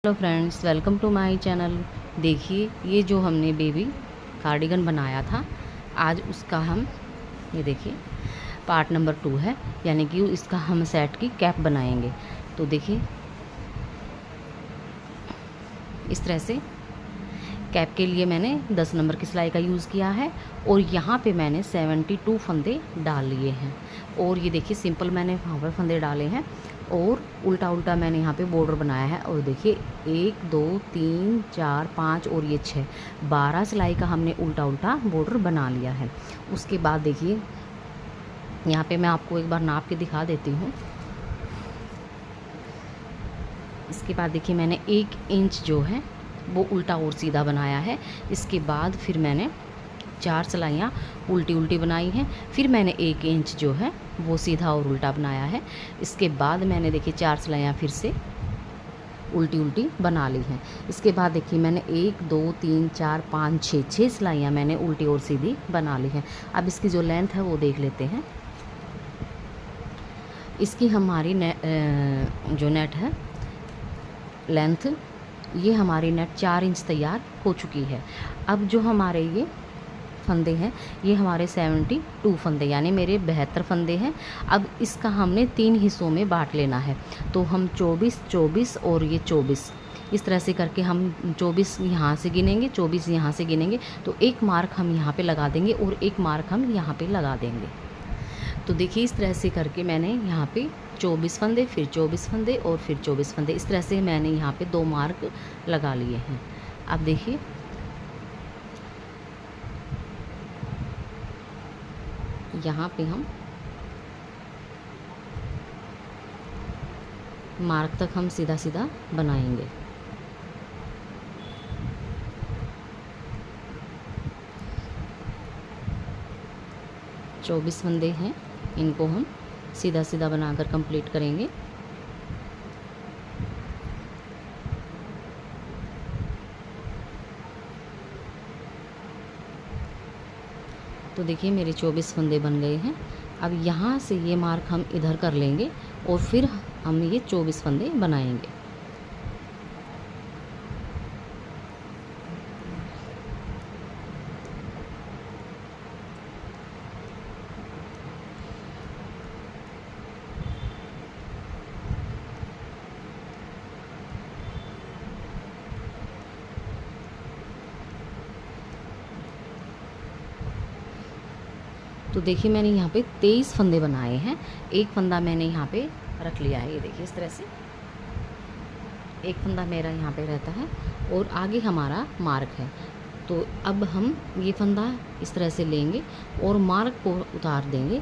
Hello friends, welcome to my channel. देखिए, ये जो हमने बेबी कार्डिगन बनाया था, आज उसका हम ये देखिए पार्ट नंबर 2 है, यानी कि इसका हम सेट की कैप बनाएंगे। तो देखिए इस तरह से कैप के लिए मैंने 10 नंबर की सिलाई का यूज़ किया है और यहाँ पे मैंने 72 फंदे डाल लिए हैं। और ये देखिए सिंपल मैंने वहाँ पर फंदे डाले हैं और उल्टा उल्टा मैंने यहाँ पे बॉर्डर बनाया है। और देखिए 1 2 3 4 5 और ये 6 12 सिलाई का हमने उल्टा उल्टा बॉर्डर बना लिया है। उसके बाद देखिए यहाँ पे मैं आपको एक बार नाप के दिखा देती हूँ। इसके बाद देखिए मैंने 1 इंच जो है वो उल्टा और सीधा बनाया है। इसके बाद फिर मैंने 4 सिलाइयाँ उल्टी उल्टी बनाई हैं। फिर मैंने 1 इंच जो है वो सीधा और उल्टा बनाया है। इसके बाद मैंने देखिए 4 सिलाइयाँ फिर से उल्टी उल्टी बना ली हैं। इसके बाद देखिए मैंने 1 2 3 4 5 6 सिलाइयाँ मैंने उल्टी और सीधी बना ली हैं। अब इसकी जो लेंथ है वो देख लेते हैं। इसकी हमारी जो नेट है लेंथ, ये हमारी नेट 4 इंच तैयार हो चुकी है। अब जो हमारे ये फंदे हैं, ये हमारे 72 फंदे यानी मेरे 72 फंदे हैं। अब इसका हमने 3 हिस्सों में बांट लेना है। तो हम 24 24 और ये 24 इस तरह से करके हम 24 यहाँ से गिनेंगे, 24 यहाँ से गिनेंगे। तो एक मार्क हम यहाँ पे लगा देंगे और एक मार्क हम यहाँ पे लगा देंगे। तो देखिए इस तरह से करके मैंने यहाँ पे 24 फंदे, फिर 24 फंदे और फिर 24 फंदे, इस तरह से मैंने यहाँ पे 2 मार्क लगा लिए हैं। अब देखिए यहाँ पे हम मार्क तक हम सीधा सीधा बनाएंगे। चौबीस फंदे हैं, इनको हम सीधा सीधा बनाकर कंप्लीट करेंगे। तो देखिए मेरे 24 फंदे बन गए हैं। अब यहाँ से ये मार्क हम इधर कर लेंगे और फिर हम ये 24 फंदे बनाएंगे। तो देखिए मैंने यहाँ पे 23 फंदे बनाए हैं। एक फंदा मैंने यहाँ पे रख लिया है, ये देखिए इस तरह से एक फंदा मेरा यहाँ पे रहता है और आगे हमारा मार्क है। तो अब हम ये फंदा इस तरह से लेंगे और मार्क को उतार देंगे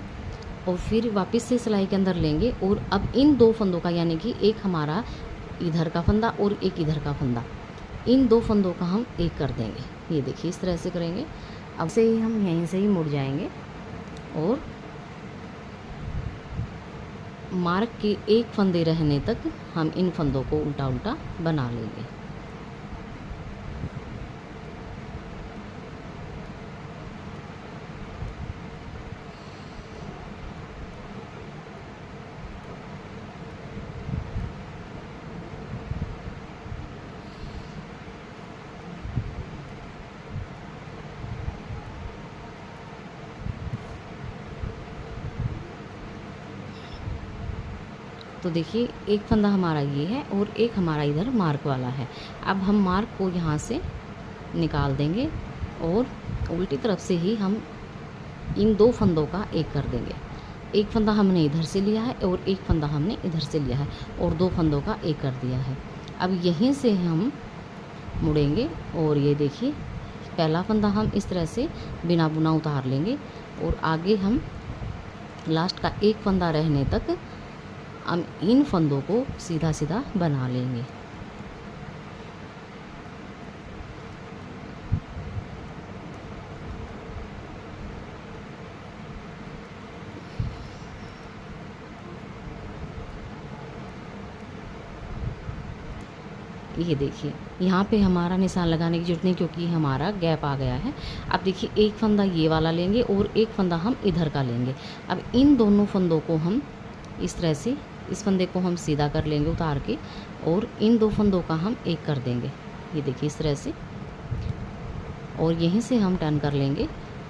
और फिर वापस से सिलाई के अंदर लेंगे। और अब इन 2 फंदों का, यानी कि एक हमारा इधर का फंदा और एक इधर का फंदा, इन 2 फंदों का हम एक कर देंगे। ये देखिए इस तरह से करेंगे। अब से ही हम यहीं से ही मुड़ जाएंगे और मार्क के एक फंदे रहने तक हम इन फंदों को उल्टा उल्टा बना लेंगे। तो देखिए एक फंदा हमारा ये है और एक हमारा इधर मार्क वाला है। अब हम मार्क को यहाँ से निकाल देंगे और उल्टी तरफ से ही हम इन 2 फंदों का एक कर देंगे। एक फंदा हमने इधर से लिया है और एक फंदा हमने इधर से लिया है और 2 फंदों का एक कर दिया है। अब यहीं से हम मुड़ेंगे और ये देखिए पहला फंदा हम इस तरह से बिना बुना उतार लेंगे और आगे हम लास्ट का एक फंदा रहने तक हम इन फंदों को सीधा सीधा बना लेंगे। ये देखिए यहाँ पे हमारा निशान लगाने की जरूरत नहीं क्योंकि हमारा गैप आ गया है। अब देखिए एक फंदा ये वाला लेंगे और एक फंदा हम इधर का लेंगे। अब इन दोनों फंदों को हम इस तरह से इस फंदे को हम सीधा कर लेंगे उतार के, और इन 2 फंदों का हम एक कर देंगे, ये देखिए इस तरह से। और यहीं से हम टर्न कर लेंगे,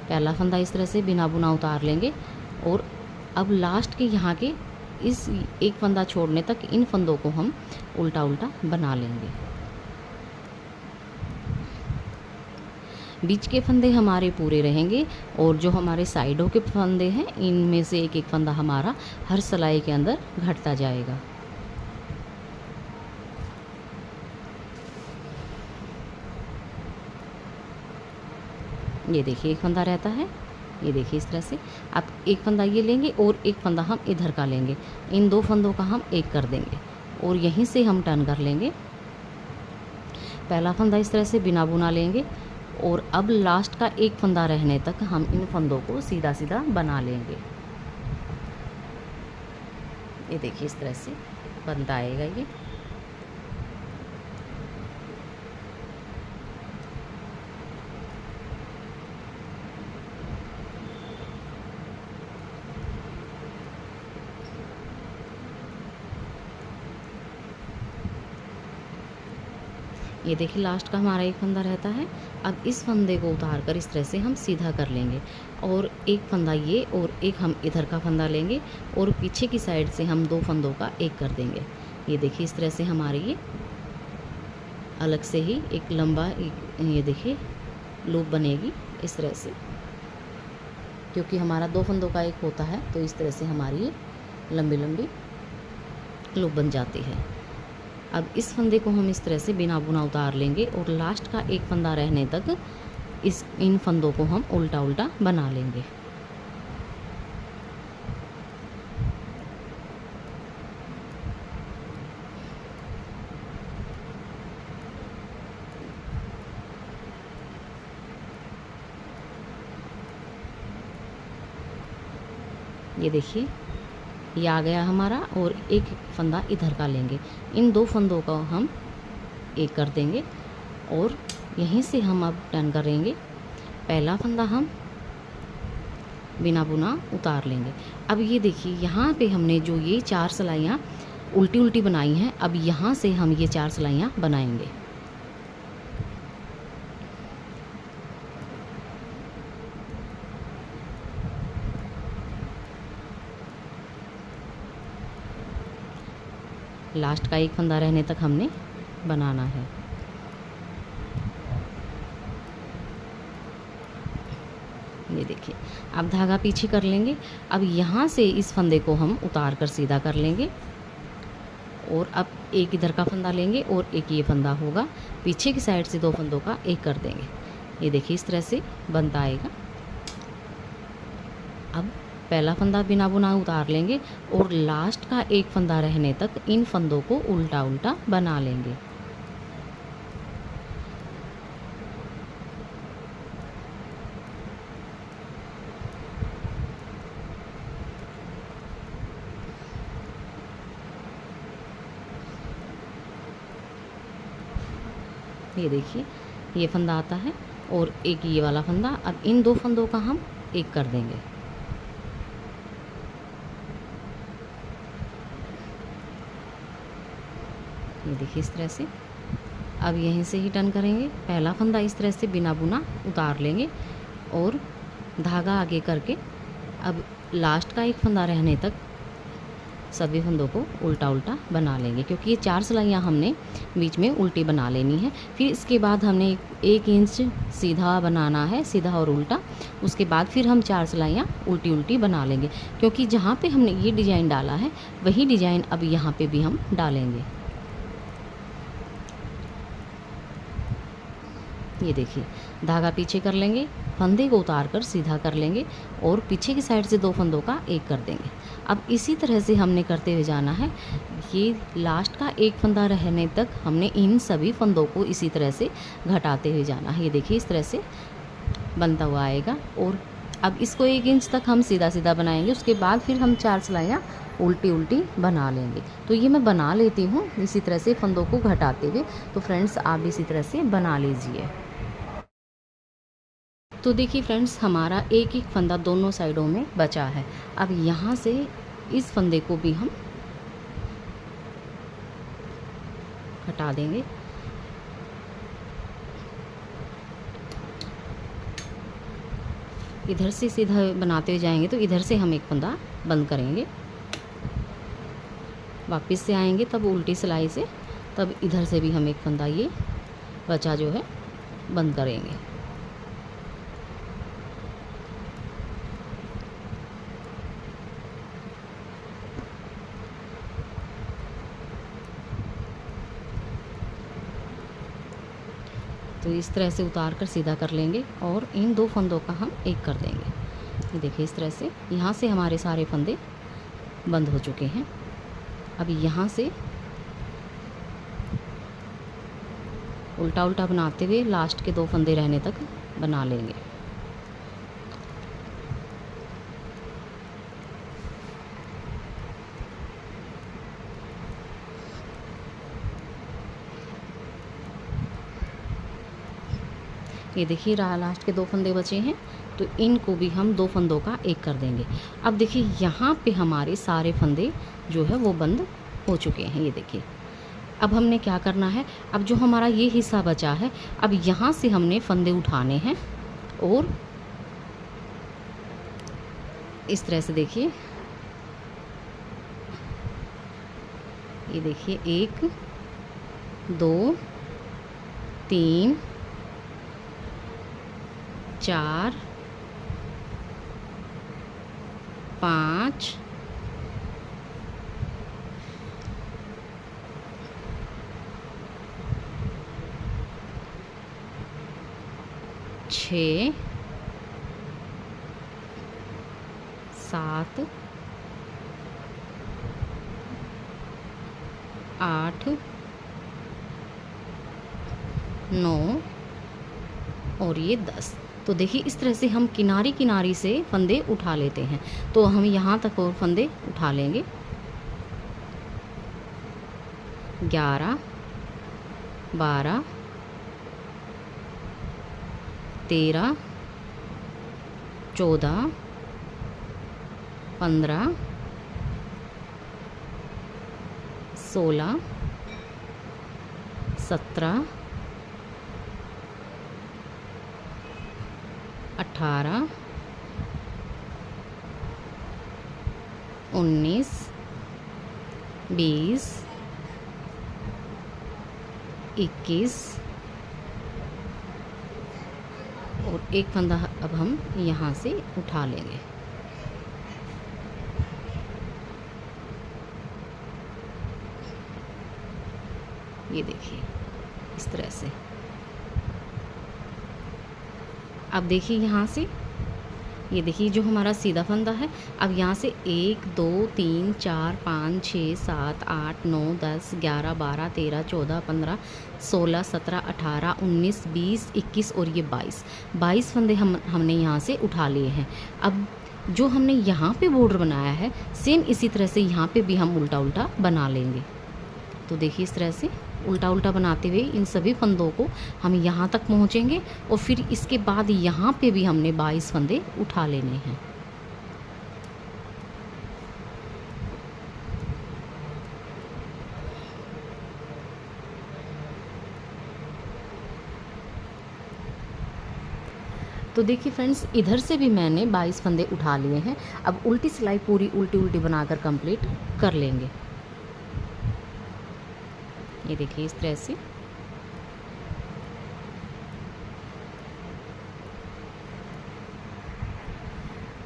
पहला फंदा इस तरह से बिना बुना उतार लेंगे, और अब लास्ट के यहाँ के इस एक फंदा छोड़ने तक इन फंदों को हम उल्टा उल्टा बना लेंगे। बीच के फंदे हमारे पूरे रहेंगे, और जो हमारे साइडों के फंदे हैं इनमें से एक एक फंदा हमारा हर सिलाई के अंदर घटता जाएगा। ये देखिए एक फंदा रहता है, ये देखिए इस तरह से। अब एक फंदा ये लेंगे और एक फंदा हम इधर का लेंगे, इन 2 फंदों का हम एक कर देंगे, और यहीं से हम टर्न कर लेंगे। पहला फंदा इस तरह से बिना बुना लेंगे, और अब लास्ट का एक फंदा रहने तक हम इन फंदों को सीधा सीधा बना लेंगे। ये देखिए इस तरह से बनता आएगा ये। ये देखिए लास्ट का हमारा एक फंदा रहता है। अब इस फंदे को उतार कर इस तरह से हम सीधा कर लेंगे, और एक फंदा ये और एक हम इधर का फंदा लेंगे, और पीछे की साइड से हम 2 फंदों का एक कर देंगे। ये देखिए इस तरह से हमारी ये अलग से ही एक लंबा ये देखिए लूप बनेगी इस तरह से, क्योंकि हमारा 2 फंदों का एक होता है, तो इस तरह से हमारी ये लंबी लंबी लूप बन जाती है। अब इस फंदे को हम इस तरह से बिना बुना उतार लेंगे, और लास्ट का एक फंदा रहने तक इन फंदों को हम उल्टा उल्टा बना लेंगे। ये देखिए ये आ गया हमारा, और एक फंदा इधर का लेंगे, इन 2 फंदों का हम एक कर देंगे, और यहीं से हम अब टर्न करेंगे। पहला फंदा हम बिना बुना उतार लेंगे। अब ये देखिए यहाँ पे हमने जो ये 4 सिलाइयाँ उल्टी उल्टी बनाई हैं, अब यहाँ से हम ये 4 सिलाइयाँ बनाएंगे। लास्ट का एक फंदा रहने तक हमने बनाना है। ये देखिए अब धागा पीछे कर लेंगे। अब यहाँ से इस फंदे को हम उतार कर सीधा कर लेंगे, और अब एक इधर का फंदा लेंगे और एक ये फंदा होगा, पीछे की साइड से 2 फंदों का एक कर देंगे। ये देखिए इस तरह से बनता आएगा। अब पहला फंदा बिना बुना उतार लेंगे, और लास्ट का एक फंदा रहने तक इन फंदों को उल्टा उल्टा बना लेंगे। ये देखिए ये फंदा आता है और एक ये वाला फंदा। अब इन 2 फंदों का हम एक कर देंगे। ये देखिए इस तरह से। अब यहीं से ही टर्न करेंगे। पहला फंदा इस तरह से बिना बुना उतार लेंगे, और धागा आगे करके अब लास्ट का एक फंदा रहने तक सभी फंदों को उल्टा उल्टा बना लेंगे, क्योंकि ये 4 सिलाइयाँ हमने बीच में उल्टी बना लेनी है। फिर इसके बाद हमने 1 इंच सीधा बनाना है, सीधा और उल्टा। उसके बाद फिर हम 4 सिलाइयाँ उल्टी उल्टी बना लेंगे, क्योंकि जहाँ पे हमने ये डिज़ाइन डाला है वही डिज़ाइन अब यहाँ पे भी हम डालेंगे। ये देखिए धागा पीछे कर लेंगे, फंदे को उतार कर सीधा कर लेंगे, और पीछे की साइड से 2 फंदों का एक कर देंगे। अब इसी तरह से हमने करते हुए जाना है। ये लास्ट का एक फंदा रहने तक हमने इन सभी फंदों को इसी तरह से घटाते हुए जाना है। ये देखिए इस तरह से बनता हुआ आएगा। और अब इसको 1 इंच तक हम सीधा सीधा बनाएंगे। उसके बाद फिर हम 4 सिलाइयाँ उल्टी उल्टी बना लेंगे। तो ये मैं बना लेती हूँ इसी तरह से फंदों को घटाते हुए। तो फ्रेंड्स आप इसी तरह से बना लीजिए। तो देखिए फ्रेंड्स हमारा एक एक फंदा दोनों साइडों में बचा है। अब यहाँ से इस फंदे को भी हम हटा देंगे। इधर से सीधा बनाते हुए जाएंगे तो इधर से हम एक फंदा बंद करेंगे, वापस से आएंगे तब उल्टी सिलाई से, तब इधर से भी हम एक फंदा ये बचा जो है बंद करेंगे। तो इस तरह से उतार कर सीधा कर लेंगे और इन 2 फंदों का हम एक कर देंगे। ये देखिए इस तरह से यहाँ से हमारे सारे फंदे बंद हो चुके हैं। अब यहाँ से उल्टा उल्टा बनाते हुए लास्ट के 2 फंदे रहने तक बना लेंगे। ये देखिए लास्ट के 2 फंदे बचे हैं, तो इनको भी हम 2 फंदों का एक कर देंगे। अब देखिए यहाँ पे हमारे सारे फंदे जो है वो बंद हो चुके हैं। ये देखिए अब हमने क्या करना है, अब जो हमारा ये हिस्सा बचा है, अब यहाँ से हमने फंदे उठाने हैं और इस तरह से देखिए, ये देखिए 1 2 3 4 5 6 7 8 9 और ये 10। तो देखिए इस तरह से हम किनारी किनारी से फंदे उठा लेते हैं। तो हम यहाँ तक और फंदे उठा लेंगे। 11 12 13 14 15 16 17 18 19 20 21 और एक फंदा अब हम यहाँ से उठा लेंगे। ये देखिए इस तरह से। अब देखिए यहाँ से, ये देखिए जो हमारा सीधा फंदा है, अब यहाँ से 1 2 3 4 5 6 7 8 9 10 11 12 13 14 15 16 17 18 19 20 21 और ये 22 फंदे हमने यहाँ से उठा लिए हैं। अब जो हमने यहाँ पे बॉर्डर बनाया है, सेम इसी तरह से यहाँ पे भी हम उल्टा उल्टा बना लेंगे। तो देखिए इस तरह से उल्टा उल्टा बनाते हुए इन सभी फंदों को हम यहाँ तक पहुँचेंगे और फिर इसके बाद यहाँ पे भी हमने 22 फंदे उठा लेने हैं। तो देखिए फ्रेंड्स, इधर से भी मैंने 22 फंदे उठा लिए हैं। अब उल्टी सिलाई पूरी उल्टी उल्टी बनाकर कंप्लीट कर लेंगे। ये देखिए इस तरह से।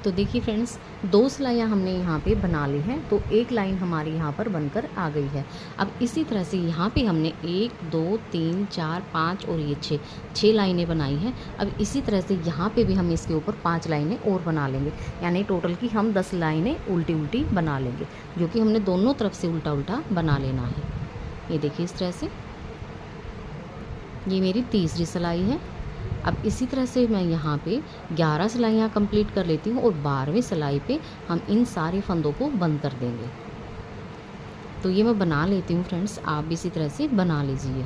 तो देखिए फ्रेंड्स, 2 सिलाइयाँ हमने यहाँ पे बना ली हैं, तो एक लाइन हमारी यहाँ पर बनकर आ गई है। अब इसी तरह से यहाँ पे हमने 1 2 3 4 5 और ये 6 लाइनें बनाई हैं। अब इसी तरह से यहाँ पे भी हम इसके ऊपर 5 लाइनें और बना लेंगे, यानी टोटल की हम 10 लाइनें उल्टी उल्टी बना लेंगे, जो कि हमने दोनों तरफ से उल्टा उल्टा बना लेना है। ये देखिए इस तरह से, ये मेरी तीसरी सिलाई है। अब इसी तरह से मैं यहाँ पे 11 सिलाइयाँ कंप्लीट कर लेती हूँ और 12वीं सिलाई पे हम इन सारे फंदों को बंद कर देंगे। तो ये मैं बना लेती हूँ फ्रेंड्स, आप भी इसी तरह से बना लीजिए।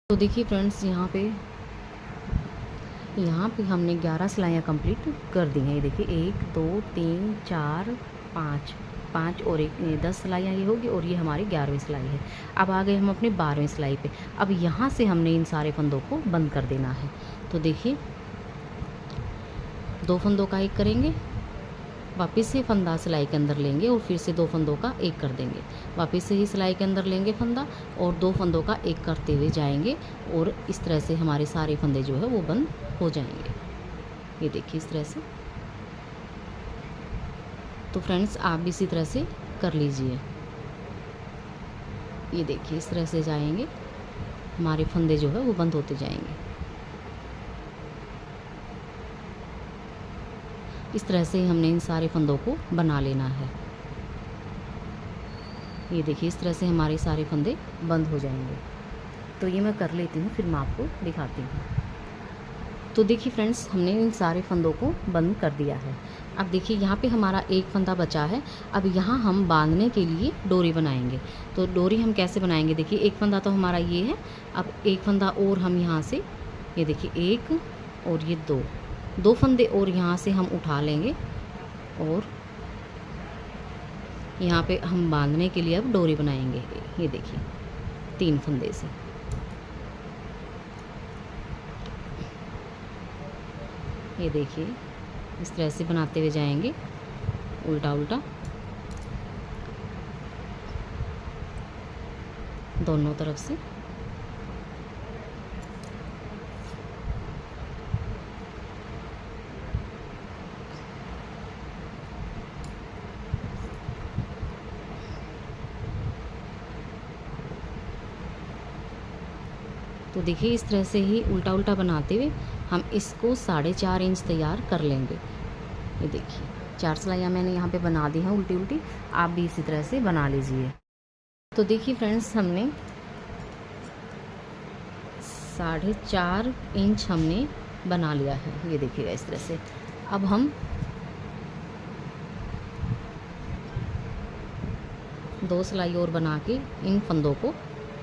तो देखिए फ्रेंड्स, यहाँ पे हमने 11 सिलाइयाँ कंप्लीट कर दी हैं। ये देखिए 1 2 3 4 5 5 और एक 10 सिलाइयाँ ये होगी और ये हमारी 11वीं सिलाई है। अब आ गए हम अपनी 12वीं सिलाई पे। अब यहाँ से हमने इन सारे फंदों को बंद कर देना है। तो देखिए 2 फंदों का एक करेंगे, वापस से फंदा सिलाई के अंदर लेंगे और फिर से 2 फंदों का एक कर देंगे, वापस से ही सिलाई के अंदर लेंगे फंदा और 2 फंदों का एक करते हुए जाएंगे और इस तरह से हमारे सारे फंदे जो है वो बंद हो जाएंगे। ये देखिए इस तरह से। तो फ्रेंड्स आप भी इसी तरह से कर लीजिए। ये देखिए इस तरह से जाएंगे, हमारे फंदे जो है वो बंद होते जाएंगे। इस तरह से हमने इन सारे फंदों को बना लेना है। ये देखिए इस तरह से हमारे सारे फंदे बंद हो जाएंगे। तो ये मैं कर लेती हूँ, फिर मैं आपको दिखाती हूँ। तो देखिए फ्रेंड्स हमने इन सारे फंदों को बंद कर दिया है। अब देखिए यहाँ पे हमारा एक फंदा बचा है। अब यहाँ हम बांधने के लिए डोरी बनाएंगे। तो डोरी हम कैसे बनाएंगे, देखिए एक फंदा तो हमारा ये है। अब एक फंदा और हम यहाँ से, ये देखिए एक और ये 2 फंदे और यहाँ से हम उठा लेंगे और यहाँ पे हम बांधने के लिए अब डोरी बनाएंगे। ये देखिए 3 फंदे से। ये देखिए इस तरह से बनाते हुए जाएंगे, उल्टा उल्टा दोनों तरफ से। तो देखिए इस तरह से ही उल्टा उल्टा बनाते हुए हम इसको 4.5 इंच तैयार कर लेंगे। ये देखिए 4 सिलाइयाँ मैंने यहाँ पे बना दी हैं उल्टी उल्टी, आप भी इसी तरह से बना लीजिए। तो देखिए फ्रेंड्स हमने 4.5 इंच हमने बना लिया है। ये देखिएगा इस तरह से। अब हम 2 सिलाई और बना के इन फंदों को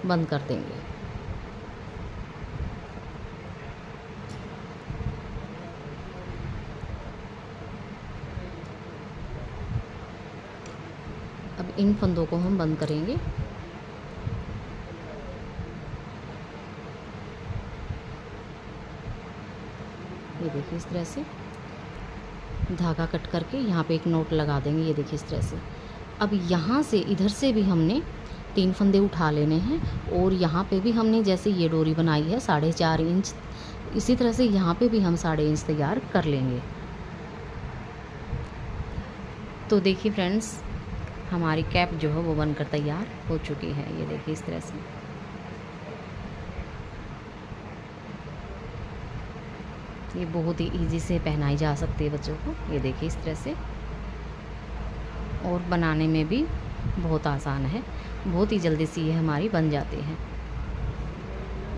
बंद कर देंगे। अब इन फंदों को हम बंद करेंगे। ये देखिए इस तरह से धागा कट करके यहाँ पे एक नोट लगा देंगे। ये देखिए इस तरह से। अब यहाँ से इधर से भी हमने 3 फंदे उठा लेने हैं और यहाँ पे भी हमने जैसे ये डोरी बनाई है 4.5 इंच, इसी तरह से यहाँ पे भी हम 4.5 इंच तैयार कर लेंगे। तो देखिए फ्रेंड्स हमारी कैप जो है वो बनकर तैयार हो चुकी है। ये देखिए इस तरह से। ये बहुत ही इजी से पहनाई जा सकती है बच्चों को। ये देखिए इस तरह से। और बनाने में भी बहुत आसान है, बहुत ही जल्दी से ये हमारी बन जाती है।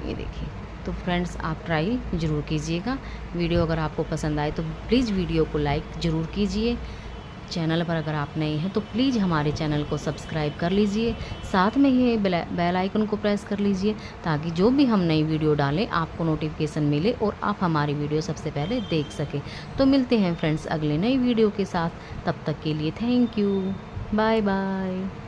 ये देखिए। तो फ्रेंड्स आप ट्राई ज़रूर कीजिएगा। वीडियो अगर आपको पसंद आए तो प्लीज़ वीडियो को लाइक ज़रूर कीजिए। चैनल पर अगर आप नए हैं तो प्लीज़ हमारे चैनल को सब्सक्राइब कर लीजिए, साथ में ये बेल आइकन को प्रेस कर लीजिए ताकि जो भी हम नई वीडियो डालें आपको नोटिफिकेशन मिले और आप हमारी वीडियो सबसे पहले देख सकें। तो मिलते हैं फ्रेंड्स अगले नई वीडियो के साथ, तब तक के लिए थैंक यू, बाय बाय।